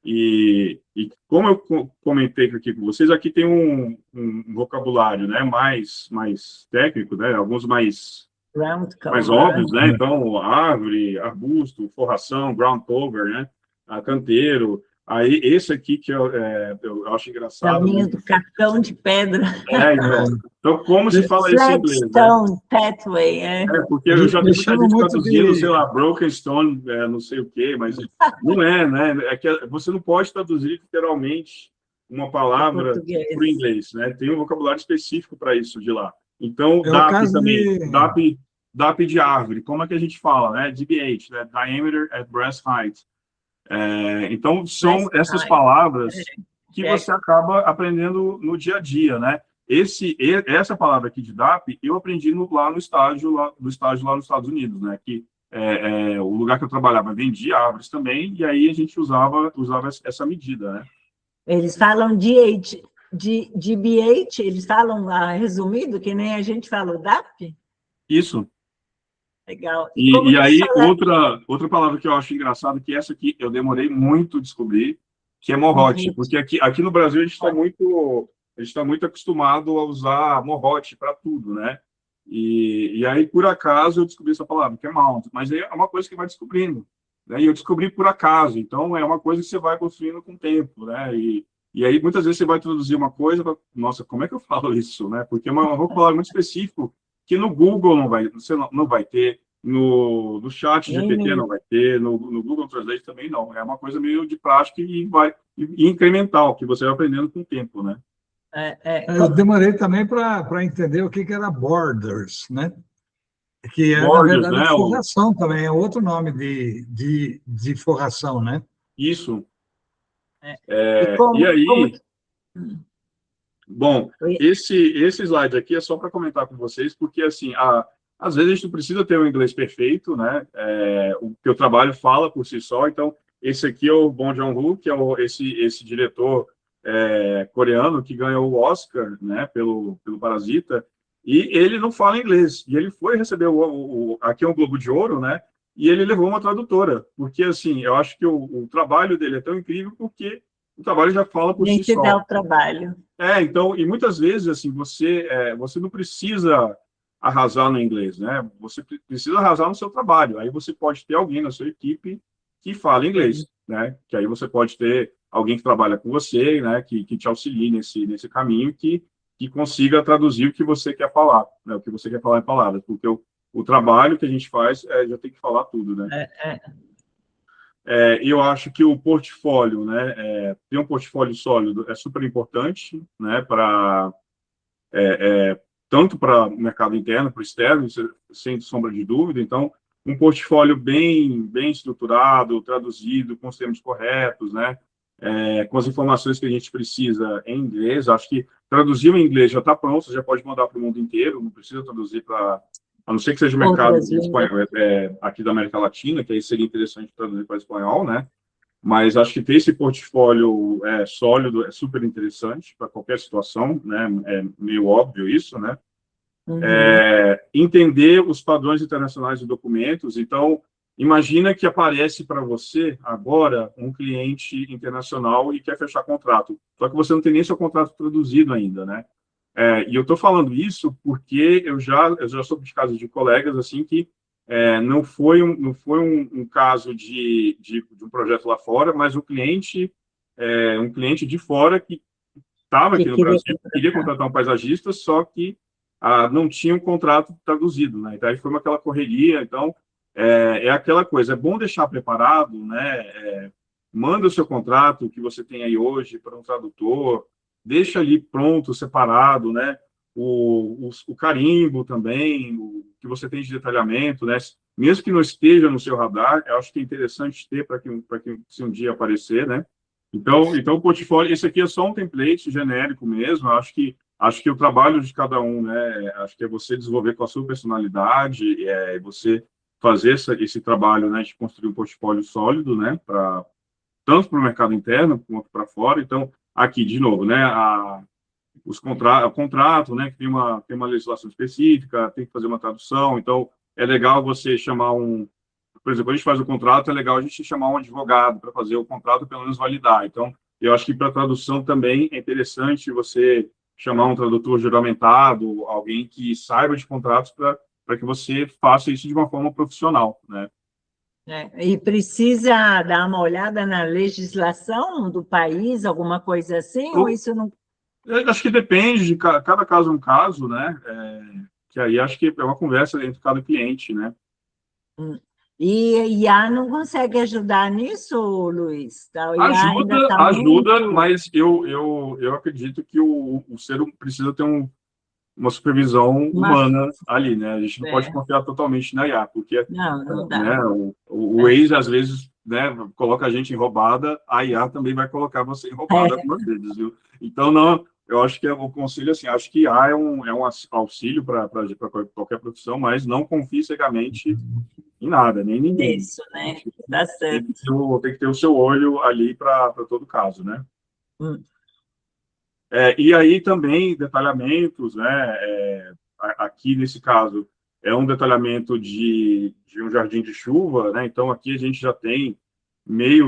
E como eu comentei aqui com vocês, aqui tem um vocabulário, né, mais técnico, né, alguns mais óbvios, né, então árvore, arbusto, forração, ground cover, né, canteiro. Aí esse aqui que eu acho engraçado. Caminho do cartão de pedra. Então como se fala isso em inglês? Flagstone, pathway, porque eu já vi muita gente traduzindo, sei lá, broken stone, não sei o quê, mas não é, né? É que você não pode traduzir literalmente uma palavra para o inglês, né? Tem um vocabulário específico para isso de lá. Então, DAP também, DAP de árvore, como é que a gente fala, né? DBH, né? Diameter at breast height. Então, são essas palavras que você acaba aprendendo no dia a dia, né? Essa palavra aqui de DAP, eu aprendi lá no estágio lá nos Estados Unidos, né? Que o lugar que eu trabalhava vendia árvores também, e aí a gente usava essa medida, né? Eles falam DBH, eles falam resumido, que nem a gente fala o DAP? Isso. Legal. E aí, outra palavra que eu acho engraçada, que essa aqui eu demorei muito a descobrir, que é morrote, porque aqui no Brasil a gente está muito acostumado a usar morrote para tudo, né? E aí, por acaso, eu descobri essa palavra, que é mount, mas é uma coisa que vai descobrindo, né? E eu descobri por acaso, então é uma coisa que você vai construindo com o tempo, né? E aí, muitas vezes, você vai traduzir uma coisa, nossa, como é que eu falo isso, né? Porque é um vocabulário muito específico, que no Google você não vai ter, no chat GPT não vai ter, no Google Translate também não. É uma coisa meio de prática e incremental, que você vai aprendendo com o tempo, né? Eu demorei também para entender o que era borders, né? Que borders, na verdade, né? forração também, é outro nome de forração, né? Isso. E aí... Bom, esse slide aqui é só para comentar com vocês, porque, assim, às vezes a gente não precisa ter um inglês perfeito, né? O que o trabalho fala por si só. Então, esse aqui é o Bong Joon-ho, que é esse diretor coreano que ganhou o Oscar, né, pelo Parasita, e ele não fala inglês. E ele foi receber aqui é um Globo de Ouro, né? E ele levou uma tradutora, porque, assim, eu acho que o trabalho dele é tão incrível porque o trabalho já fala por si só. Dá o trabalho. Então, e muitas vezes, assim, você não precisa arrasar no inglês, né? Você precisa arrasar no seu trabalho. Aí você pode ter alguém na sua equipe que fala inglês, né? Que aí você pode ter alguém que trabalha com você, né? Que te auxilie nesse caminho, que consiga traduzir o que você quer falar, né? O que você quer falar em palavras, porque o trabalho que a gente faz já tem que falar tudo, né? Eu acho que o portfólio, né, ter um portfólio sólido é super importante, né, tanto para o mercado interno, para o externo, sem sombra de dúvida. Então, um portfólio bem estruturado, traduzido, com os termos corretos, né, com as informações que a gente precisa em inglês. Acho que traduzir em inglês já está pronto, você já pode mandar para o mundo inteiro, não precisa traduzir para... A não ser que seja o mercado espanhol, aqui da América Latina, que aí seria interessante traduzir para espanhol, né? Mas acho que ter esse portfólio sólido é super interessante para qualquer situação, né? É meio óbvio isso, né? Entender os padrões internacionais de documentos. Então, imagina que aparece para você agora um cliente internacional e quer fechar contrato, só que você não tem nem seu contrato traduzido ainda, né? E eu estou falando isso porque eu já soube de casos de colegas assim que não foi um caso de um projeto lá fora, mas um cliente de fora que estava aqui no Brasil, queria contratar um paisagista, só que não tinha um contrato traduzido, né? Então aí foi aquela correria. Então aquela coisa, é bom deixar preparado, né? Manda o seu contrato que você tem aí hoje para um tradutor, deixa ali pronto, separado, né? o carimbo também, o que você tem de detalhamento, né? Mesmo que não esteja no seu radar, eu acho que é interessante ter para que se um dia aparecer, né? Então, o portfólio, esse aqui é só um template genérico mesmo. Eu acho que o trabalho de cada um, né? Acho que é você desenvolver com a sua personalidade, você fazer esse trabalho, né, de construir um portfólio sólido, né? Tanto para o mercado interno quanto para fora. Então, aqui de novo, né? O contrato, né, que tem uma legislação específica, tem que fazer uma tradução, então é legal você chamar por exemplo, quando a gente faz o contrato, é legal a gente chamar um advogado para fazer o contrato, pelo menos validar. Então, eu acho que para tradução também é interessante você chamar um tradutor juramentado, alguém que saiba de contratos para que você faça isso de uma forma profissional, né? E precisa dar uma olhada na legislação do país, alguma coisa assim, ou isso não... Eu acho que depende de cada caso é um caso, né? Que aí acho que é uma conversa entre cada cliente, né? E a IA não consegue ajudar nisso, Luiz? A IA ainda Ajuda, tá muito... mas eu acredito que o ser precisa ter uma supervisão humana ali, né? A gente não pode confiar totalmente na IA, porque não dá. Né, o Waze, às vezes, né, coloca a gente em roubada, a IA também vai colocar você em roubada algumas vezes, viu? Então, não, eu acho que o conselho, assim, acho que IA é um auxílio para qualquer profissão, mas não confie cegamente em nada, nem em ninguém. Isso, né? Tá certo. Tem que ter o seu olho ali para todo caso, né? E aí também detalhamentos, né? Aqui nesse caso é um detalhamento de um jardim de chuva, né? Então aqui a gente já tem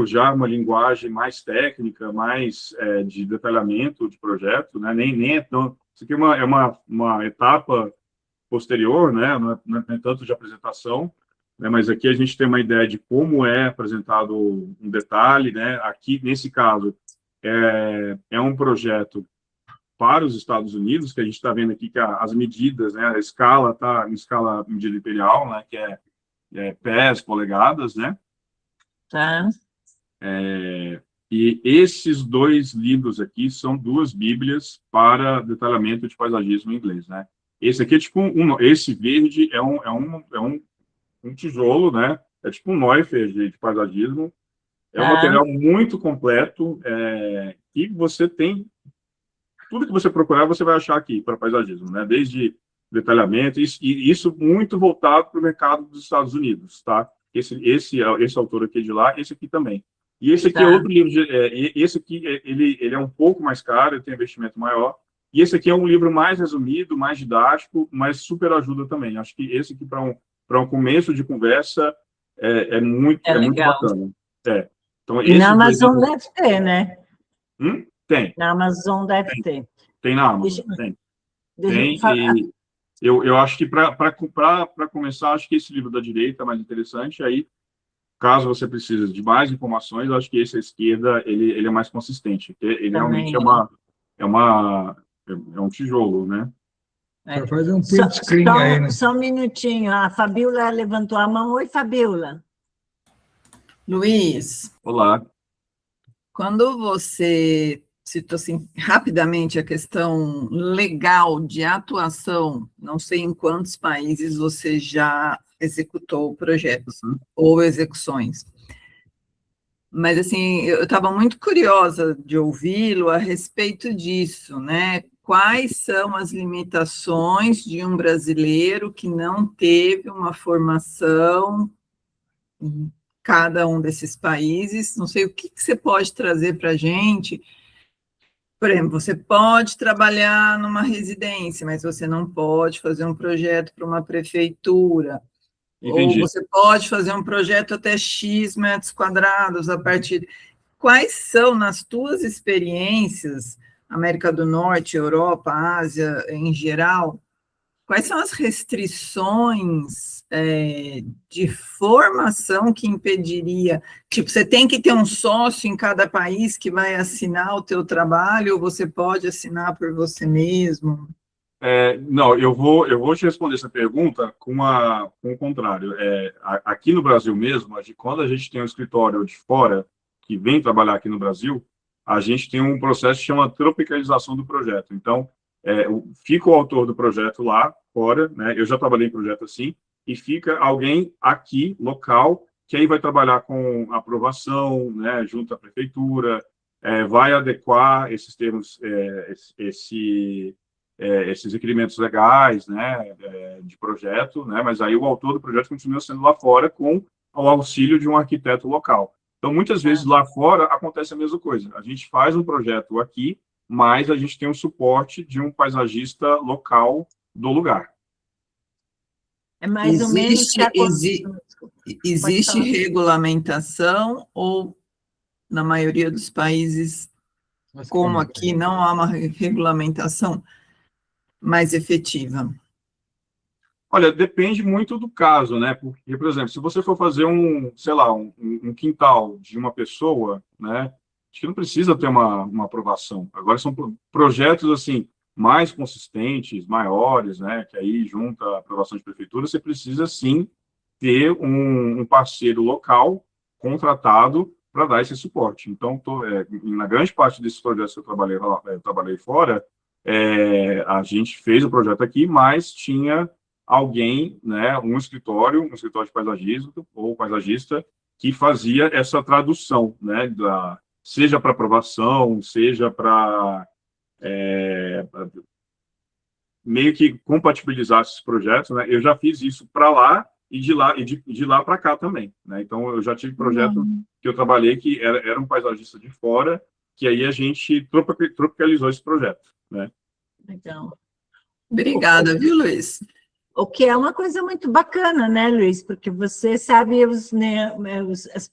já uma linguagem mais técnica, mais de detalhamento de projeto, né? Nem é tão, isso aqui é uma etapa posterior, né? Não é tanto de apresentação, né? Mas aqui a gente tem uma ideia de como é apresentado um detalhe, né? Aqui nesse caso é um projeto para os Estados Unidos, que a gente está vendo aqui que as medidas, né, a escala está em escala medida imperial, né, que é pés, polegadas, né? Tá. E esses 2 livros aqui são 2 bíblias para detalhamento de paisagismo em inglês, né? Esse aqui é tipo esse verde é um tijolo, né? É tipo um Neufeld de paisagismo. É um material muito completo e você tem tudo que você procurar, você vai achar aqui para paisagismo, né? Desde detalhamento, e isso muito voltado para o mercado dos Estados Unidos, tá? Esse autor aqui de lá, esse aqui também. E esse aqui é outro livro, esse aqui, ele é um pouco mais caro, ele tem investimento maior, e esse aqui é um livro mais resumido, mais didático, mas super ajuda também. Acho que esse aqui, para um começo de conversa, é muito bacana. Então, e na Amazon deve ter, né? Tem. Na Amazon deve ter. Tem na Amazon, tem. E eu acho que para começar, acho que esse livro da direita é mais interessante. Aí, caso você precise de mais informações, eu acho que esse à esquerda ele é mais consistente. Ele realmente é um tijolo, né? Fazer um print screen aí, né? Só um minutinho. A Fabiola levantou a mão. Oi, Fabiola. Luiz. Olá. Quando você citou assim, rapidamente a questão legal de atuação, não sei em quantos países você já executou projetos ou execuções, mas assim, eu estava muito curiosa de ouvi-lo a respeito disso, né? Quais são as limitações de um brasileiro que não teve uma formação em cada um desses países? Não sei o que você pode trazer para a gente. Por exemplo, você pode trabalhar numa residência, mas você não pode fazer um projeto para uma prefeitura. Entendi. Ou você pode fazer um projeto até X metros quadrados a partir... Quais são, nas tuas experiências, América do Norte, Europa, Ásia, em geral, quais são as restrições de formação que impediria? Tipo, você tem que ter um sócio em cada país que vai assinar o teu trabalho, ou você pode assinar por você mesmo? Não, eu vou te responder essa pergunta com o contrário. Aqui no Brasil mesmo, quando a gente tem um escritório de fora que vem trabalhar aqui no Brasil, a gente tem um processo que chama tropicalização do projeto. Então, fica o autor do projeto lá fora, né? Eu já trabalhei em projeto assim, e fica alguém aqui, local, que aí vai trabalhar com aprovação, né, junto à prefeitura, vai adequar esses termos, esses requerimentos legais, né, de projeto, né, mas aí o autor do projeto continua sendo lá fora com o auxílio de um arquiteto local. Então, muitas vezes lá fora acontece a mesma coisa. A gente faz um projeto aqui, mas a gente tem o suporte de um paisagista local do lugar. É mais ou menos... Existe regulamentação ou, na maioria dos países, como aqui, não há uma regulamentação mais efetiva? Olha, depende muito do caso, né? Porque, por exemplo, se você for fazer sei lá, um quintal de uma pessoa, né? Acho que não precisa ter uma aprovação. Agora são projetos, assim, mais consistentes, maiores, né? Que aí, junto à aprovação de prefeitura, você precisa, sim, ter um parceiro local contratado para dar esse suporte. Então, na grande parte desses projetos que eu trabalhei fora, a gente fez o projeto aqui, mas tinha alguém, né, um escritório de paisagismo ou paisagista, que fazia essa tradução, né, seja para aprovação, seja para meio que compatibilizar esses projetos, né? Eu já fiz isso para lá e de lá para cá também, né? Então, eu já tive projeto que eu trabalhei que era um paisagista de fora, que aí a gente tropicalizou esse projeto, né? Legal. Obrigada, viu, Luiz? O que é uma coisa muito bacana, né, Luiz? Porque você sabe os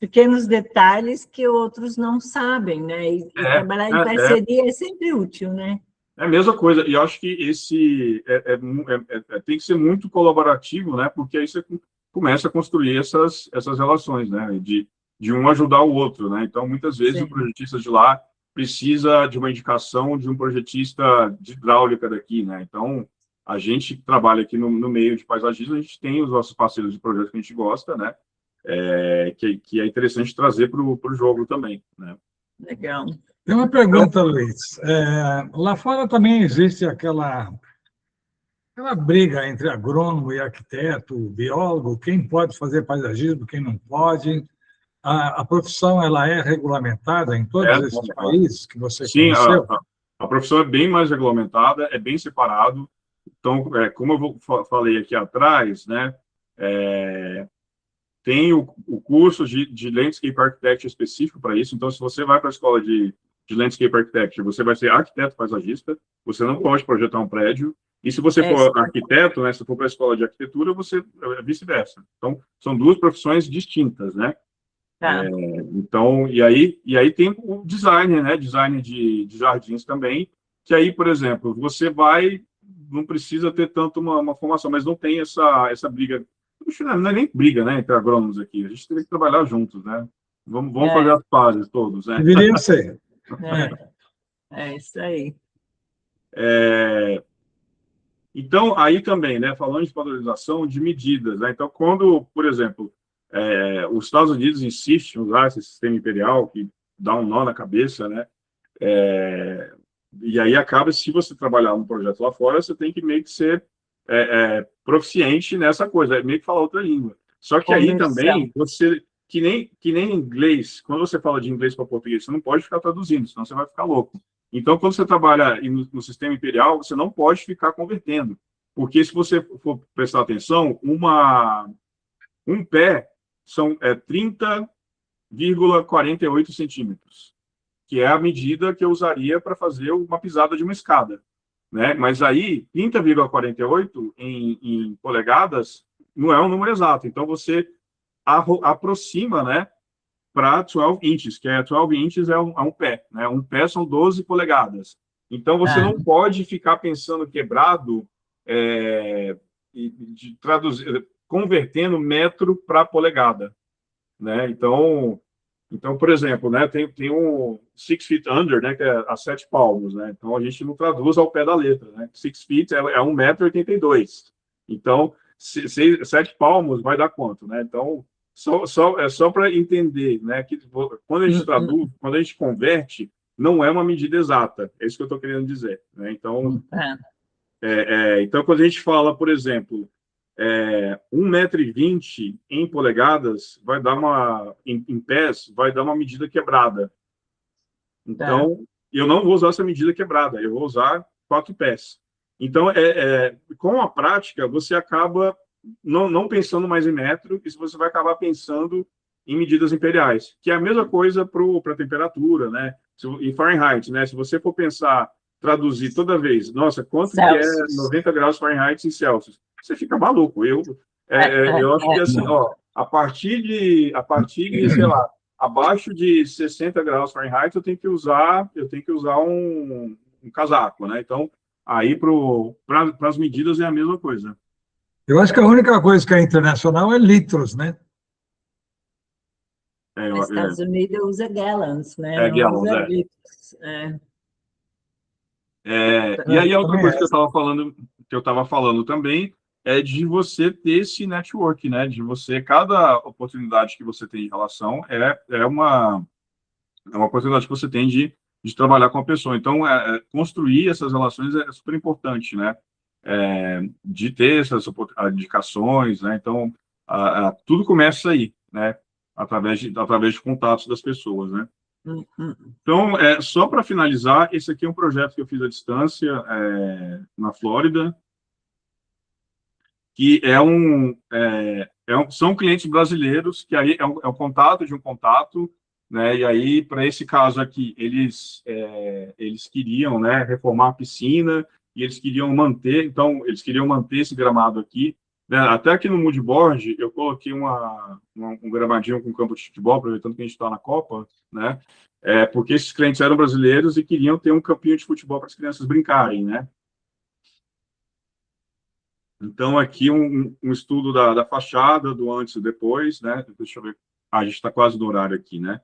pequenos detalhes que outros não sabem, né? E trabalhar em parceria é sempre útil, né? É a mesma coisa, e eu acho que tem que ser muito colaborativo, né? Porque aí você começa a construir essas relações, né? De um ajudar o outro, né? Então, muitas vezes, o projetista de lá precisa de uma indicação de um projetista de hidráulica daqui, né? Então, a gente trabalha aqui no meio de paisagismo, a gente tem os nossos parceiros de projeto que a gente gosta, né? Que é interessante trazer para o jogo também, né? Legal. Tem uma pergunta, Luiz. Lá fora também existe aquela briga entre agrônomo e arquiteto, biólogo, quem pode fazer paisagismo, quem não pode. A profissão ela é regulamentada em todos esses países que você conheceu? Sim, a profissão é bem mais regulamentada, é bem separado. Então, como eu falei aqui atrás, né, tem o curso de Landscape Architecture específico para isso. Então, se você vai para a escola de Landscape Architecture, você vai ser arquiteto paisagista, você não pode projetar um prédio. E se você for arquiteto, né, se for para a escola de arquitetura, você vice-versa. Então, são duas profissões distintas, né? Então, e aí tem o designer, né? Designer de jardins também, que aí, por exemplo, você não precisa ter tanto uma formação, mas não tem essa briga. Não é nem briga, né, entre agrônomos aqui. A gente tem que trabalhar juntos, né? Vamos fazer as pazes todos, né? Deveria ser. É isso aí. Então, aí também, né, falando de padronização de medidas, né? Então, quando, por exemplo, os Estados Unidos insistem em usar esse sistema imperial, que dá um nó na cabeça, né? E aí acaba, se você trabalhar num projeto lá fora, você tem que meio que ser proficiente nessa coisa, meio que falar outra língua. Só que aí também, que nem inglês, quando você fala de inglês para português, você não pode ficar traduzindo, senão você vai ficar louco. Então, quando você trabalha no sistema imperial, você não pode ficar convertendo, porque se você for prestar atenção, um pé são 30,48 centímetros, que é a medida que eu usaria para fazer uma pisada de uma escada, né? Mas aí, 30,48 em polegadas não é um número exato. Então, você aproxima, né, para 12 inches, que 12 inches é um pé, né? Um pé são 12 polegadas. Então, você não pode ficar pensando quebrado de traduzir, convertendo metro para polegada, né? Então, por exemplo, né, tem um 6 feet under, né, que é a 7 palmos, né? Então, a gente não traduz ao pé da letra, né? 6 feet é 1,82 m. Então, 7 palmos vai dar quanto, né? Então, só para entender, né, que quando a gente traduz, quando a gente converte, não é uma medida exata, é isso que eu estou querendo dizer, né? Então, então, quando a gente fala, por exemplo, 1,20 m em polegadas, vai dar em pés, vai dar uma medida quebrada. Então, eu não vou usar essa medida quebrada, eu vou usar 4 pés. Então, com a prática, você acaba não pensando mais em metro, e você vai acabar pensando em medidas imperiais, que é a mesma coisa para a temperatura, né? Em Fahrenheit, né? Se você for pensar, traduzir toda vez, nossa, quanto que é 90 graus Fahrenheit em Celsius? Você fica maluco. Eu acho que assim, ó, a partir de, sei lá, abaixo de 60 graus Fahrenheit, eu tenho que usar um casaco, né? Então, aí para as medidas é a mesma coisa. Eu acho que a única coisa que é internacional é litros, né? Nos Estados Unidos usa gallons, né? Não gallons, usa litros. E aí a outra coisa que eu estava falando também é de você ter esse network, né? De você, cada oportunidade que você tem de relação é uma oportunidade que você tem de trabalhar com a pessoa. Então, construir essas relações é super importante, né? De ter essas indicações, né? Então, tudo começa aí, né? Através de contatos das pessoas, né? Então, só para finalizar, esse aqui é um projeto que eu fiz à distância na Flórida, que são clientes brasileiros, que aí é um contato de um contato, né? E aí, para esse caso aqui, eles queriam, né, reformar a piscina, e eles queriam manter esse gramado aqui, né? Até aqui no moodboard, eu coloquei um gramadinho com campo de futebol, aproveitando que a gente está na Copa, né? Porque esses clientes eram brasileiros e queriam ter um campinho de futebol para as crianças brincarem, né? Então, aqui um estudo da fachada, do antes e depois, né? Deixa eu ver. A gente está quase no horário aqui, né?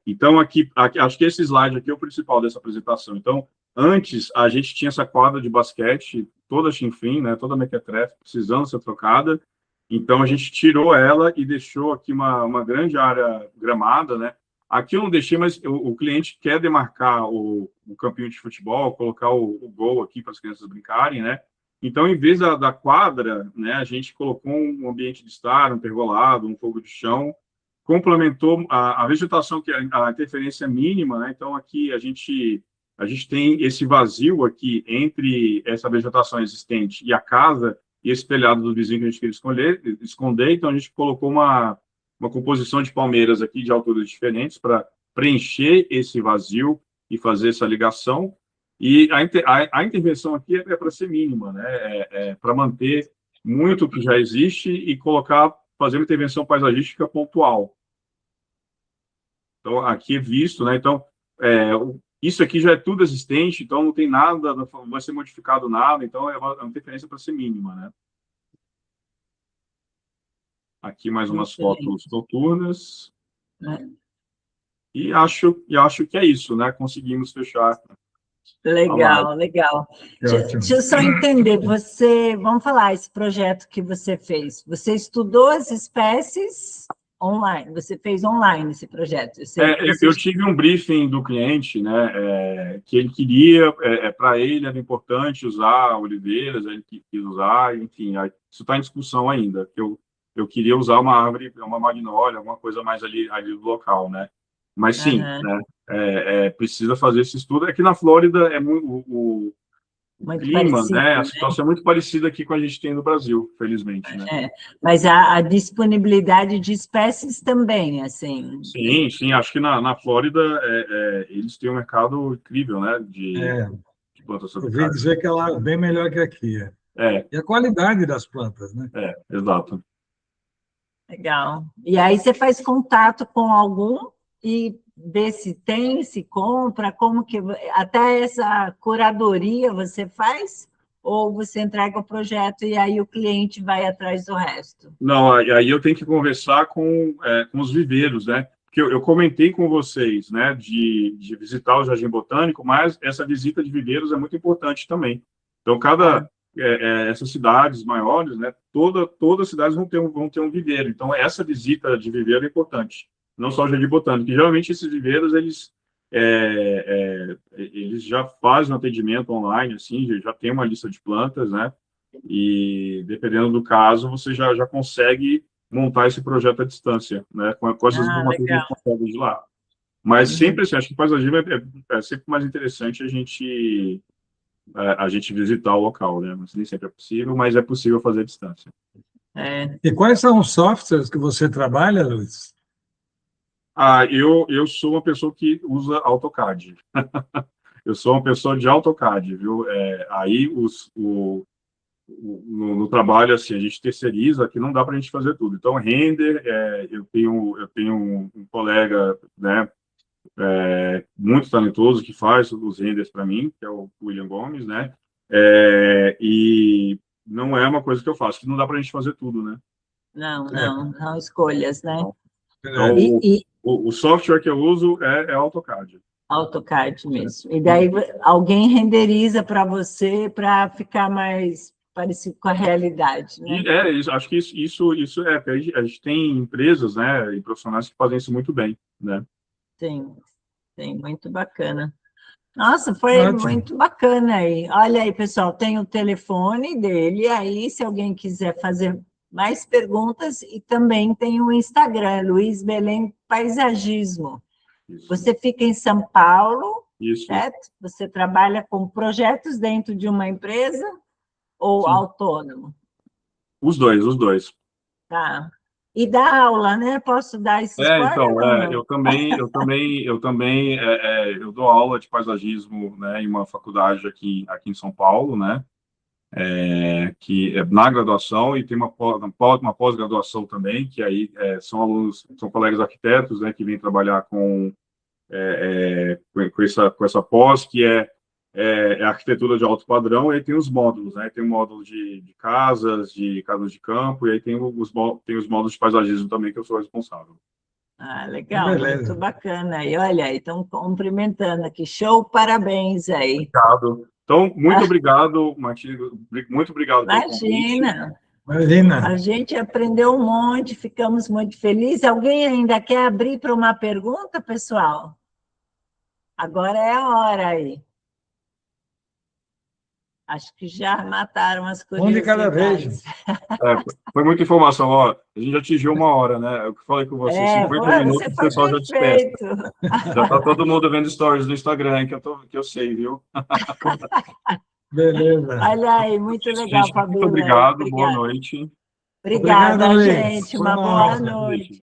Então, aqui, acho que esse slide aqui é o principal dessa apresentação. Então, antes, a gente tinha essa quadra de basquete, toda chinfrim, né? Toda mequetrefe, precisando ser trocada. Então, a gente tirou ela e deixou aqui uma grande área gramada, né? Aqui eu não deixei, mas o cliente quer demarcar o campinho de futebol, colocar o gol aqui para as crianças brincarem, né? Então, em vez da quadra, né, a gente colocou um ambiente de estar, um pergolado, um fogo de chão, complementou a vegetação, que a interferência é mínima, né? Então, aqui a gente tem esse vazio aqui entre essa vegetação existente e a casa, e esse telhado do vizinho que a gente queria esconder, então a gente colocou uma composição de palmeiras aqui de alturas diferentes para preencher esse vazio e fazer essa ligação. E a intervenção aqui é para ser mínima, né? Para manter muito o que já existe e fazer uma intervenção paisagística pontual. Então, aqui é visto, né? Então, isso aqui já é tudo existente, então não tem nada, não vai ser modificado nada, então é uma interferência para ser mínima, né? Aqui mais umas fotos noturnas. E acho que é isso, né? Conseguimos fechar. Legal, legal. Deixa eu só entender, vamos falar, esse projeto que você fez, você estudou as espécies online, você fez online esse projeto? Eu tive um briefing do cliente, né, que ele queria, para ele era importante usar oliveiras, ele quis usar, enfim, isso está em discussão ainda, que eu queria usar uma árvore, uma magnólia, alguma coisa mais ali do local, né? Mas sim, né? Precisa fazer esse estudo. Aqui na Flórida o clima, né? A situação é muito parecida aqui com a gente tem no Brasil, felizmente, né? Mas a disponibilidade de espécies também, assim. Sim. Acho que na Flórida eles têm um mercado incrível, né? De plantas tropicais. Eu ouvi dizer que ela é bem melhor que aqui. E a qualidade das plantas, né? Exato. Legal. E aí você faz contato com algum e vê se tem, se compra, como que... Até essa curadoria você faz? Ou você entrega o projeto e aí o cliente vai atrás do resto? Não, aí eu tenho que conversar com os viveiros, né? Porque eu comentei com vocês, né, de visitar o Jardim Botânico, mas essa visita de viveiros é muito importante também. Então, essas cidades maiores, né, todas as cidades vão ter um viveiro. Então, essa visita de viveiro é importante. Não só o Jardim Botânico. E, geralmente, esses viveiros, eles já fazem um atendimento online, assim, já tem uma lista de plantas, né? E, dependendo do caso, você já consegue montar esse projeto à distância, né? Com essas informações que a gente consegue de lá. Mas sempre, assim, acho que paisagismo é sempre mais interessante a gente visitar o local, né? Mas nem sempre é possível, mas é possível fazer à distância. E quais são os softwares que você trabalha, Luiz? Eu sou uma pessoa que usa AutoCAD. Eu sou uma pessoa de AutoCAD, viu? Aí, no trabalho, assim, a gente terceiriza, que não dá para a gente fazer tudo. Então, render, eu tenho um colega, né, muito talentoso que faz os renders para mim, que é o William Gomes, né? E não é uma coisa que eu faço, que não dá para a gente fazer tudo, né? Não escolhas, né? Então, o software que eu uso é AutoCAD. AutoCAD mesmo. E daí alguém renderiza para você para ficar mais parecido com a realidade, né? Acho que isso porque a gente tem empresas, né, e profissionais que fazem isso muito bem, né? Sim, muito bacana. Nossa, foi muito bacana aí. Olha aí, pessoal, tem o telefone dele, aí se alguém quiser fazer mais perguntas, e também tem o Instagram, Luiz Belém Paisagismo. Isso. Você fica em São Paulo, Isso. certo? Você trabalha com projetos dentro de uma empresa ou Sim. Autônomo? Os dois. Tá. E dá aula, né? Posso dar esse spoiler? Então, Não? eu dou aula de paisagismo, né, em uma faculdade aqui em São Paulo, né, que é na graduação, e tem uma pós-graduação também, que aí são alunos, são colegas arquitetos, né, que vêm trabalhar com essa pós, que é arquitetura de alto padrão, e aí tem os módulos, né? Tem o módulo de casas de campo, e aí tem os módulos de paisagismo também, que eu sou responsável. Legal, Beleza. muito bacana. E olha aí, estão cumprimentando aqui. Show, parabéns aí. Obrigado. Então, muito obrigado, Martina, muito obrigado pelo convite. Imagina. A gente aprendeu um monte, ficamos muito felizes. Alguém ainda quer abrir para uma pergunta, pessoal? Agora é a hora aí. Acho que já mataram as Um de cada curiosidades. vez. Foi muita informação. Ó, a gente atingiu 1 hora, né? Eu falei com você, 50 minutos, o pessoal já despeça. Já está todo mundo vendo stories no Instagram, que eu sei, viu? Beleza. Olha aí, muito legal, Gente, Fabíola. muito obrigado, boa noite. Obrigada, Obrigado, gente. Uma boa noite.